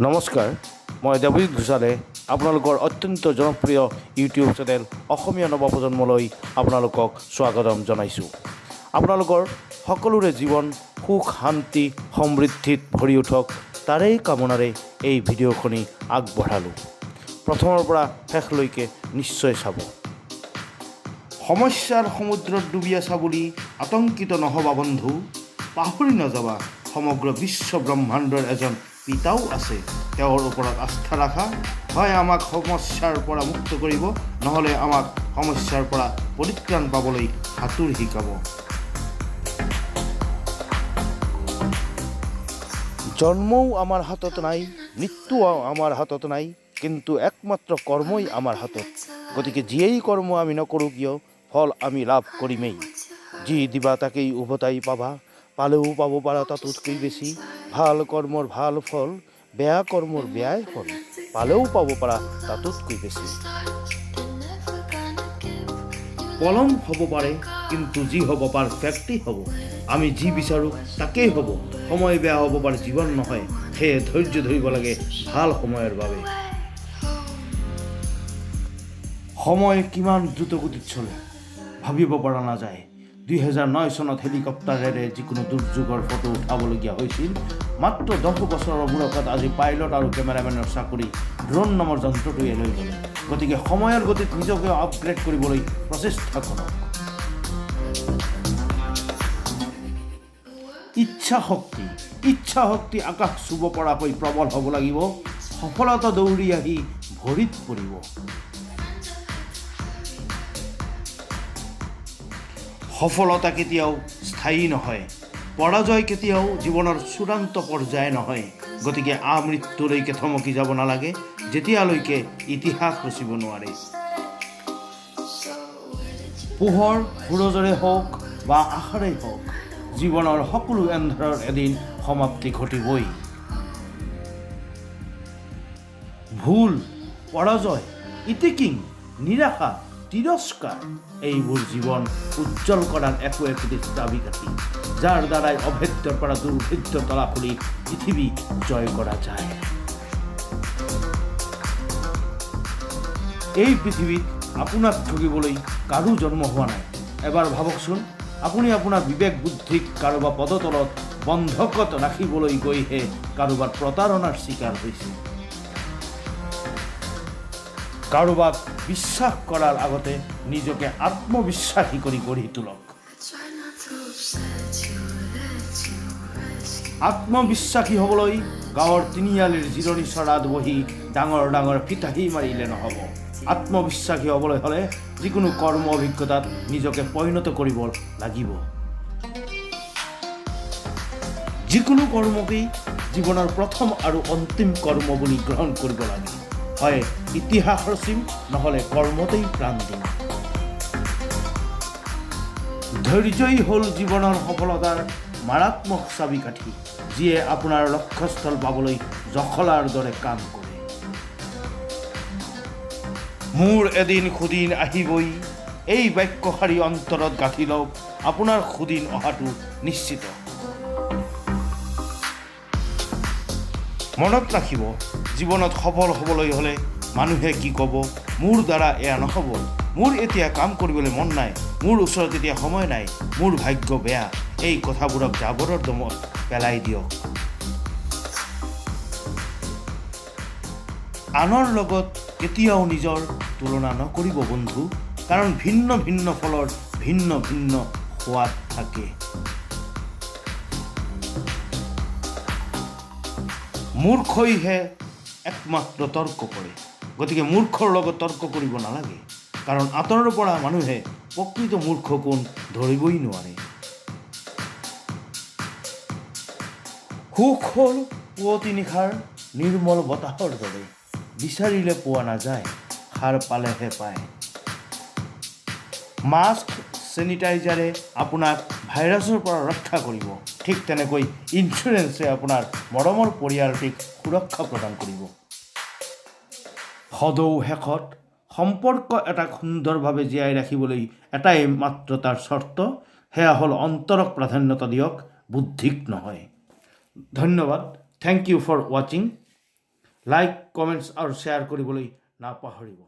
নমস্কাৰ, মই দেৱজিৎ ঘোষালে আপোনালোকৰ অত্যন্ত জনপ্ৰিয় ইউটিউব চেনেল অসমীয়া নৱপ্ৰজন্মলৈ আপোনালোকক স্বাগতম জনাইছোঁ। আপোনালোকৰ সকলোৰে জীৱন সুখ শান্তি সমৃদ্ধিত ভৰি উঠক তাৰেই কামনাৰে এই ভিডিঅ'খনি আগবঢ়ালোঁ। প্ৰথমৰ পৰা শেষলৈকে নিশ্চয় চাব। সমস্যাৰ সমুদ্ৰত ডুবি আছা বুলি আতংকিত নহ'বা বন্ধু, পাহৰি নাযাবা সমগ্ৰ বিশ্ব ব্ৰহ্মাণ্ডৰ এজন পিতাও আছে। তেওঁৰ ওপৰত আস্থা ৰাখা, হয় আমাক সমস্যাৰ পৰা মুক্ত কৰিব, নহ'লে আমাক সমস্যাৰ পৰা পৰিত্ৰাণ পাবলৈ সাঁতোৰ শিকাব। জন্মও আমাৰ হাতত নাই, মৃত্যুও আমাৰ হাতত নাই, কিন্তু একমাত্ৰ কৰ্মই আমাৰ হাতত। গতিকে যিয়েই কৰ্ম আমি নকৰোঁ কিয়, ফল আমি লাভ কৰিমেই। যি দিবা তাকেই উভতাই পাবা, পালেও পাব পাৰা তাতোতকৈ বেছি। ভাল কৰ্মৰ ভাল ফল, বেয়া কৰ্মৰ বেয়াই ফল, পালেও পাব পাৰা তাতোতকৈ বেছি। পলম হ'ব পাৰে, কিন্তু যি হ'ব পাৰফেক্টই হ'ব। আমি যি বিচাৰোঁ তাকেই হ'ব। সময় বেয়া হ'ব পাৰে, জীৱন নহয়। সেয়ে ধৈৰ্য ধৰিব লাগে ভাল সময়ৰ বাবে। সময় কিমান দ্ৰুতগতিত চলে ভাবিব পৰা নাযায়। 2009 চনত হেলিকপ্টাৰেৰে যিকোনো দুৰ্যোগৰ ফটো উঠাবলগীয়া হৈছিল। মাত্ৰ 10 বছৰৰ মূৰত আজি পাইলট আৰু কেমেৰামেনৰ চাকৰি ড্ৰোন নামৰ যন্ত্ৰটোৱে লৈ গ'লে। গতিকে সময়ৰ গতিত নিজকে আপগ্ৰেড কৰিবলৈ প্ৰচেষ্টা কৰক। ইচ্ছা শক্তি আকাশ চুব পৰাকৈ প্ৰবল হ'ব লাগিব। সফলতা দৌৰি আহি ভৰিত পৰিব। সফলতা কেতিয়াও স্থায়ী নহয়, পৰাজয় কেতিয়াও জীৱনৰ চূড়ান্ত পৰ্যায় নহয়। গতিকে আমৃত্যুলৈকে থমকি যাব নালাগে, যেতিয়ালৈকে ইতিহাস ৰচিব নোৱাৰে। পোহৰ সূৰজৰে হওক বা আশাৰেই হওক, জীৱনৰ সকলো এন্ধাৰৰ এদিন সমাপ্তি ঘটিবই। ভুল, পৰাজয়, ইতিকিং, নিৰাশা, তিৰস্কাৰ, এইবোৰ জীৱন উজ্জ্বল কৰাৰ একো একোটি চাবিকাঠি, যাৰ দ্বাৰাই অভেদ্যৰ পৰা দুৰ্ভেদ্য তলা খুলি পৃথিৱী জয় কৰা যায়। এই পৃথিৱীত আপোনাক ঠগিবলৈ কাৰো জন্ম হোৱা নাই। এবাৰ ভাবকচোন, আপুনি আপোনাৰ বিবেক বুদ্ধিক কাৰোবাৰ পদতলত বন্ধকত ৰাখিবলৈ গৈহে কাৰোবাৰ প্ৰতাৰণাৰ চিকাৰ হৈছে। কাৰোবাক বিশ্বাস কৰাৰ আগতে নিজকে আত্মবিশ্বাসী কৰি গঢ়ি তোলক। আত্মবিশ্বাসী হ'বলৈ গাঁৱৰ তিনিআলিৰ জিৰণি চৰাত বহি ডাঙৰ ডাঙৰ ফিতাহী মাৰিলে নহ'ব। আত্মবিশ্বাসী হ'বলৈ হ'লে যিকোনো কৰ্ম অভিজ্ঞতাত নিজকে পৰিণত কৰিব লাগিব। যিকোনো কৰ্মকেই জীৱনৰ প্ৰথম আৰু অন্তিম কৰ্ম বুলি গ্ৰহণ কৰিব লাগে। হয় ইতিহাস ৰচিম, নহ'লে কৰ্মতেই প্ৰাণ দিম। ধৈৰ্যই হ'ল জীৱনৰ সফলতাৰ মাৰাত্মক চাবিকাঠি, যিয়ে আপোনাৰ লক্ষ্যস্থল পাবলৈ জখলাৰ দৰে কাম কৰে। মোৰ এদিন সুদিন আহিবই, এই বাক্যশাৰী অন্তৰত গাঁঠি লওক। আপোনাৰ সুদিন অহাটো নিশ্চিত। মনত ৰাখিব, জীৱনত সফল হ'বলৈ হ'লে মানুহে কি ক'ব, মোৰ দ্বাৰা এয়া নহ'ব, মোৰ এতিয়া কাম কৰিবলৈ মন নাই, মোৰ ওচৰত এতিয়া সময় নাই, মোৰ ভাগ্য বেয়া, এই কথাবোৰক জাবৰৰ দমত পেলাই দিয়ক। আনৰ লগত কেতিয়াও নিজৰ তুলনা নকৰিব বন্ধু, কাৰণ ভিন্ন ভিন্ন ফলৰ ভিন্ন ভিন্ন সোৱাদ থাকে। মূৰ্খইহে একমাত্ৰ তৰ্ক কৰে, গতিকে মূৰ্খৰ লগত তৰ্ক কৰিব নালাগে, কাৰণ আঁতৰৰ পৰা মানুহে প্ৰকৃত মূৰ্খ কোন ধৰিবই নোৱাৰে। সুখ হ'ল পুৱতি নিশাৰ নিৰ্মল বতাহৰ দৰে, বিচাৰিলে পোৱা নাযায়, সাৰ পালেহে পায়। মাস্ক চেনিটাইজাৰে আপোনাক ভাইৰাছৰ পৰা ৰক্ষা কৰিব, ঠিক তেনেকৈ ইঞ্চুৰেঞ্চে আপোনাৰ মৰমৰ পৰিয়ালটিক সুৰক্ষা প্ৰদান কৰিব। সদৌ শেষত সম্পৰ্ক এটাক সুন্দৰভাৱে জীয়াই ৰাখিবলৈ এটাই মাত্ৰ তাৰ চৰ্ত, সেয়া হ'ল অন্তৰক প্ৰাধান্যতা দিয়ক, বুদ্ধিক নহয়। ধন্যবাদ। Thank you for watching. Like comments আৰু শ্বেয়াৰ কৰিবলৈ নাপাহৰিব।